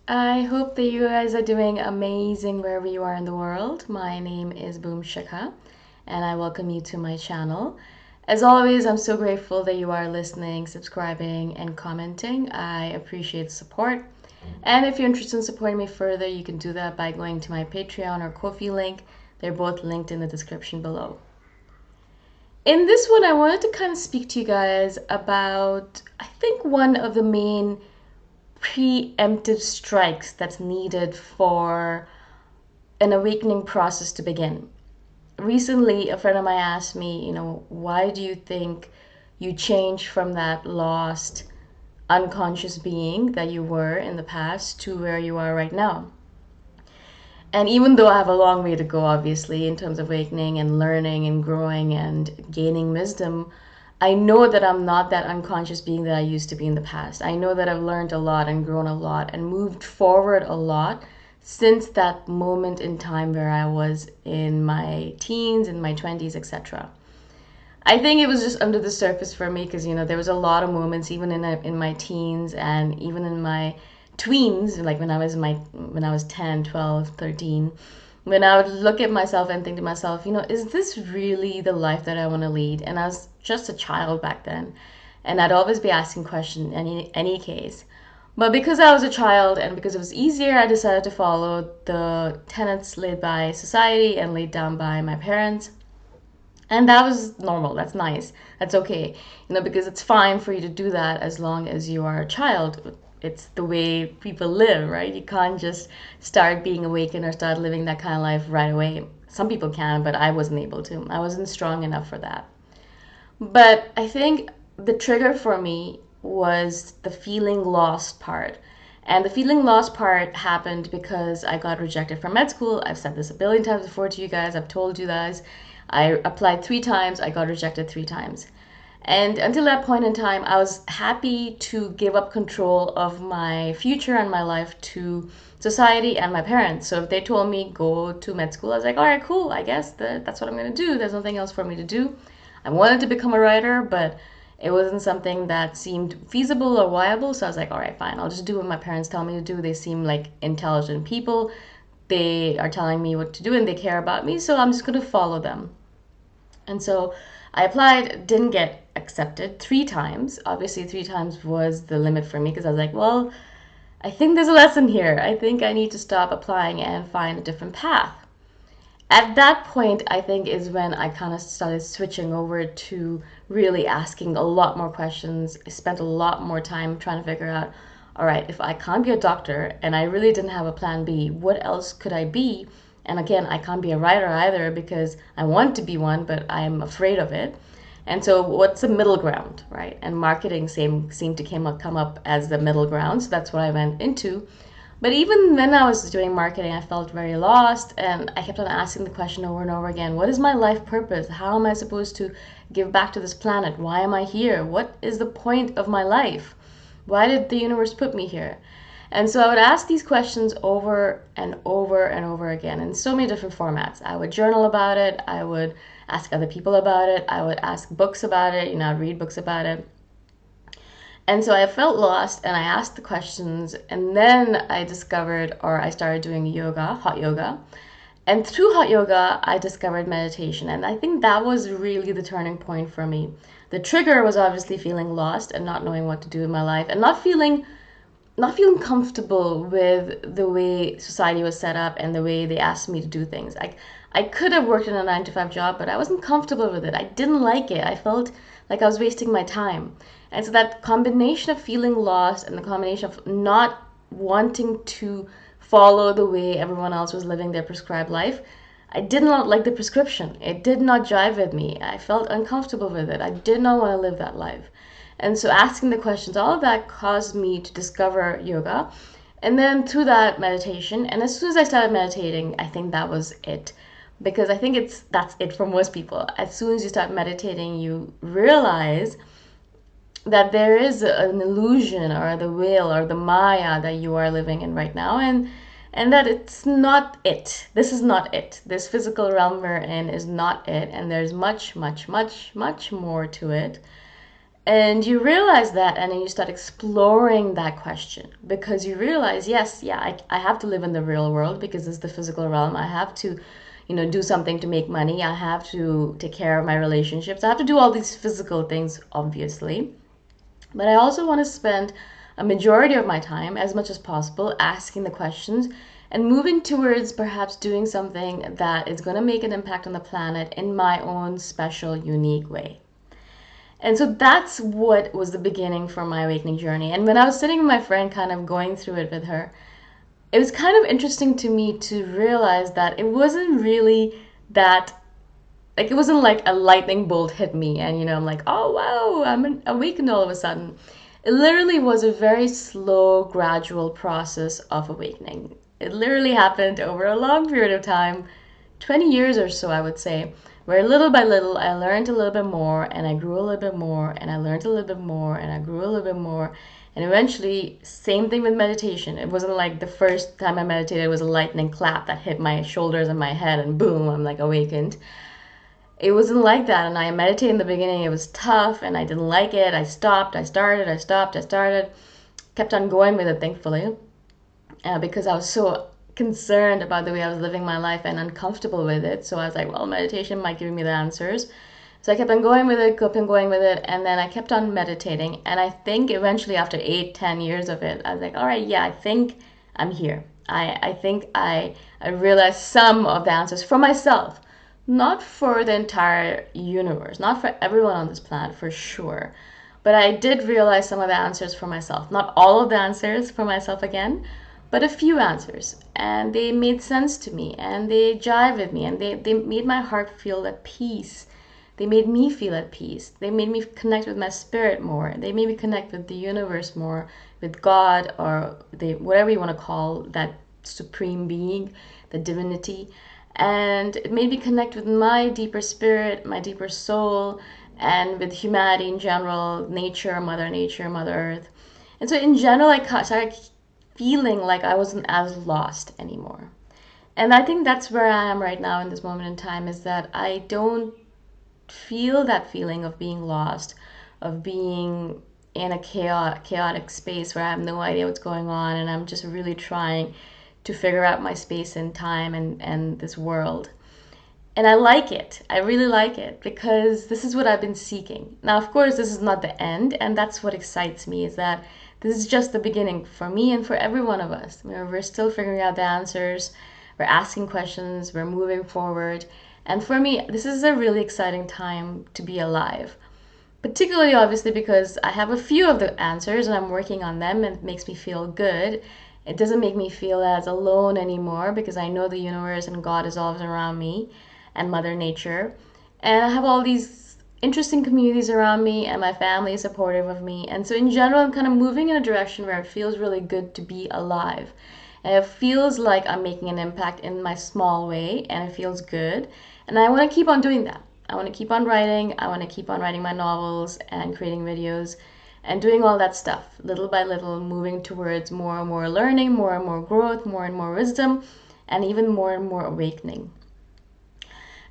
I hope that you guys are doing amazing wherever you are in the world. My name is Boom Shikha, and I welcome you to my channel. As always, I'm so grateful that you are listening, subscribing, and commenting. I appreciate the support. And if you're interested in supporting me further, you can do that by going to my Patreon or Ko-fi link. They're both linked in the description below. In this one, I wanted to kind of speak to you guys about, I think, one of the main preemptive strikes that's needed for an awakening process to begin. Recently, a friend of mine asked me, why do you think you changed from that lost, unconscious being that you were in the past to where you are right now? And even though I have a long way to go, obviously, in terms of awakening and learning and growing and gaining wisdom, I know that I'm not that unconscious being that I used to be in the past. I know that I've learned a lot and grown a lot and moved forward a lot since that moment in time where I was in my teens, in my 20s, etc. I think it was just under the surface for me because there was a lot of moments even in my teens and even in my tweens, like when I was 10, 12, 13, when I would look at myself and think to myself, is this really the life that I want to lead? And I was just a child back then, and I'd always be asking questions in any case. But because I was a child and because it was easier, I decided to follow the tenets laid by society and laid down by my parents. And that was normal. That's nice. That's okay. Because it's fine for you to do that as long as you are a child. It's the way people live, right? You can't just start being awakened or start living that kind of life right away. Some people can, but I wasn't able to. I wasn't strong enough for that. But I think the trigger for me was the feeling lost part. And the feeling lost part happened because I got rejected from med school. I've said this a billion times before to you guys. I've told you guys. I applied 3 times. I got rejected 3 times. And until that point in time, I was happy to give up control of my future and my life to society and my parents. So if they told me go to med school, I was like, all right, cool. I guess that's what I'm going to do. There's nothing else for me to do. I wanted to become a writer, but it wasn't something that seemed feasible or viable. So I was like, all right, fine. I'll just do what my parents tell me to do. They seem like intelligent people. They are telling me what to do and they care about me. So I'm just going to follow them. And so I applied, didn't get accepted 3 times. Obviously, 3 times was the limit for me because I was like, well, I think there's a lesson here. I think I need to stop applying and find a different path. At that point, I think is when I kind of started switching over to really asking a lot more questions. I spent a lot more time trying to figure out, all right, if I can't be a doctor and I really didn't have a plan B, what else could I be? And again, I can't be a writer either because I want to be one, but I'm afraid of it. And so what's the middle ground, right? And marketing seemed to come up as the middle ground. So that's what I went into. But even when I was doing marketing, I felt very lost and I kept on asking the question over and over again, what is my life purpose? How am I supposed to give back to this planet? Why am I here? What is the point of my life? Why did the universe put me here? And so I would ask these questions over and over and over again in so many different formats. I would journal about it. I would ask other people about it. I would ask books about it. I'd read books about it. And so I felt lost and I asked the questions. And then I discovered, or I started doing yoga, hot yoga. And through hot yoga, I discovered meditation. And I think that was really the turning point for me. The trigger was obviously feeling lost and not knowing what to do in my life and not feeling comfortable with the way society was set up and the way they asked me to do things. I could have worked in a 9 to 5 job, but I wasn't comfortable with it. I didn't like it. I felt like I was wasting my time. And so that combination of feeling lost and the combination of not wanting to follow the way everyone else was living their prescribed life, I did not like the prescription. It did not jive with me. I felt uncomfortable with it. I did not want to live that life. And so asking the questions, all of that caused me to discover yoga. And then through that meditation, and as soon as I started meditating, I think that was it. Because I think that's it for most people. As soon as you start meditating, you realize that there is an illusion or the will or the maya that you are living in right now, and that it's not it. This is not it. This physical realm we're in is not it, and there's much, much, much, much more to it. And you realize that, and then you start exploring that question because you realize, yes, yeah, I have to live in the real world because it's the physical realm. I have to, do something to make money. I have to take care of my relationships. I have to do all these physical things, obviously. But I also want to spend a majority of my time, as much as possible, asking the questions and moving towards perhaps doing something that is going to make an impact on the planet in my own special, unique way. And so that's what was the beginning for my awakening journey. And when I was sitting with my friend, kind of going through it with her, it was kind of interesting to me to realize that it wasn't really that, like, it wasn't like a lightning bolt hit me and, I'm like, oh, wow, I'm awakened all of a sudden. It literally was a very slow, gradual process of awakening. It literally happened over a long period of time, 20 years or so, I would say, where little by little I learned a little bit more and I grew a little bit more and I learned a little bit more and I grew a little bit more. And eventually, same thing with meditation. It wasn't like the first time I meditated, it was a lightning clap that hit my shoulders and my head and boom, I'm like awakened. It wasn't like that. And I meditated in the beginning, it was tough and I didn't like it. I stopped, I started, I stopped, I started, kept on going with it, thankfully, because I was so concerned about the way I was living my life and uncomfortable with it. So I was like, well, meditation might give me the answers. So I kept on going with it, kept on going with it, and then I kept on meditating. And I think eventually, after 8-10 years of it, I was like, all right, yeah, I think I'm here. I think I realized some of the answers for myself, not for the entire universe, not for everyone on this planet, for sure. But I did realize some of the answers for myself. Not all of the answers for myself again, but a few answers. And they made sense to me and they jive with me and they made my heart feel at peace. They made me feel at peace. They made me connect with my spirit more. They made me connect with the universe more, with God, or whatever you want to call that supreme being, the divinity. And it made me connect with my deeper spirit, my deeper soul, and with humanity in general, nature, Mother Earth. And so in general, I started feeling like I wasn't as lost anymore. And I think that's where I am right now in this moment in time, is that I don't feel that feeling of being lost, of being in a chaotic space where I have no idea what's going on and I'm just really trying to figure out my space in time and this world. And I like it. I really like it because this is what I've been seeking. Now, of course, this is not the end, and that's what excites me, is that this is just the beginning for me and for every one of us. We're still figuring out the answers, we're asking questions, we're moving forward. And for me, this is a really exciting time to be alive. Particularly, obviously, because I have a few of the answers and I'm working on them and it makes me feel good. It doesn't make me feel as alone anymore because I know the universe and God is always around me and Mother Nature. And I have all these interesting communities around me and my family is supportive of me. And so in general, I'm kind of moving in a direction where it feels really good to be alive. And it feels like I'm making an impact in my small way and it feels good. And I want to keep on doing that. I want to keep on writing. I want to keep on writing my novels and creating videos and doing all that stuff, little by little, moving towards more and more learning, more and more growth, more and more wisdom, and even more and more awakening.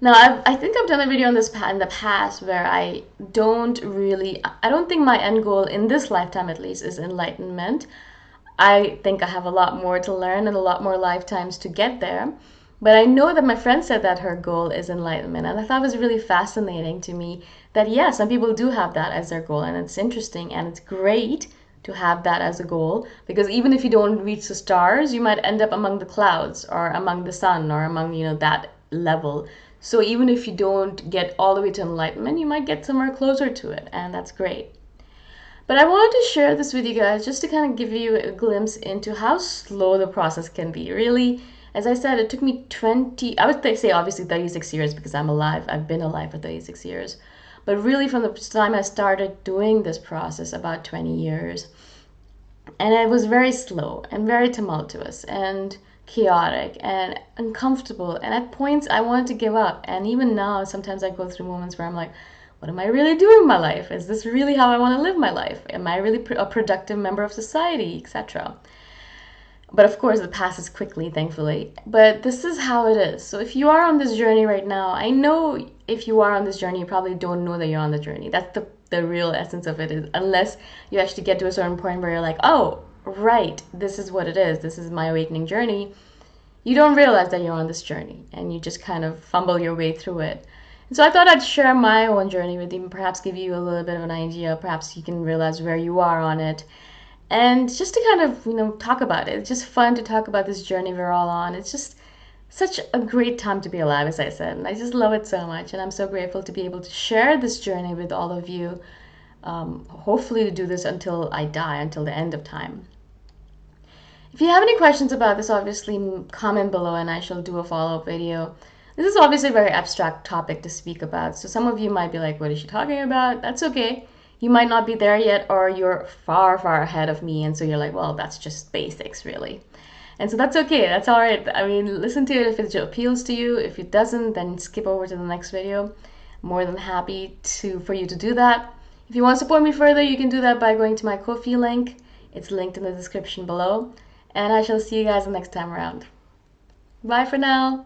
Now, I think I've done a video on this in the past where I don't think my end goal in this lifetime at least is enlightenment. I think I have a lot more to learn and a lot more lifetimes to get there. But I know that my friend said that her goal is enlightenment. And I thought it was really fascinating to me that, yeah, some people do have that as their goal. And it's interesting and it's great to have that as a goal. Because even if you don't reach the stars, you might end up among the clouds or among the sun or among, that level. So even if you don't get all the way to enlightenment, you might get somewhere closer to it. And that's great. But I wanted to share this with you guys just to kind of give you a glimpse into how slow the process can be. Really, as I said, it took me I would say obviously 36 years because I'm alive. I've been alive for 36 years. But really from the time I started doing this process, about 20 years. And it was very slow and very tumultuous and chaotic and uncomfortable. And at points I wanted to give up. And even now, sometimes I go through moments where I'm like, what am I really doing in my life? Is this really how I want to live my life? Am I really a productive member of society, etc.? But of course, it passes quickly, thankfully. But this is how it is. So if you are on this journey right now, I know if you are on this journey, you probably don't know that you're on the journey. That's the real essence of it is, unless you actually get to a certain point where you're like, oh, right, this is what it is. This is my awakening journey. You don't realize that you're on this journey, and you just kind of fumble your way through it. And so I thought I'd share my own journey with you, and perhaps give you a little bit of an idea. Perhaps you can realize where you are on it, and just to kind of, talk about it. It's just fun to talk about this journey we're all on. It's just such a great time to be alive, as I said, and I just love it so much. And I'm so grateful to be able to share this journey with all of you. Hopefully to do this until I die, until the end of time. If you have any questions about this, obviously comment below and I shall do a follow-up video. This is obviously a very abstract topic to speak about, so some of you might be like, what is she talking about? That's okay. You might not be there yet, or you're far, far ahead of me, and so you're like, well, that's just basics, really. And so that's okay, that's all right. I mean, listen to it if it appeals to you. If it doesn't, then skip over to the next video. I'm more than happy for you to do that. If you want to support me further, you can do that by going to my Ko-fi link. It's linked in the description below. And I shall see you guys the next time around. Bye for now.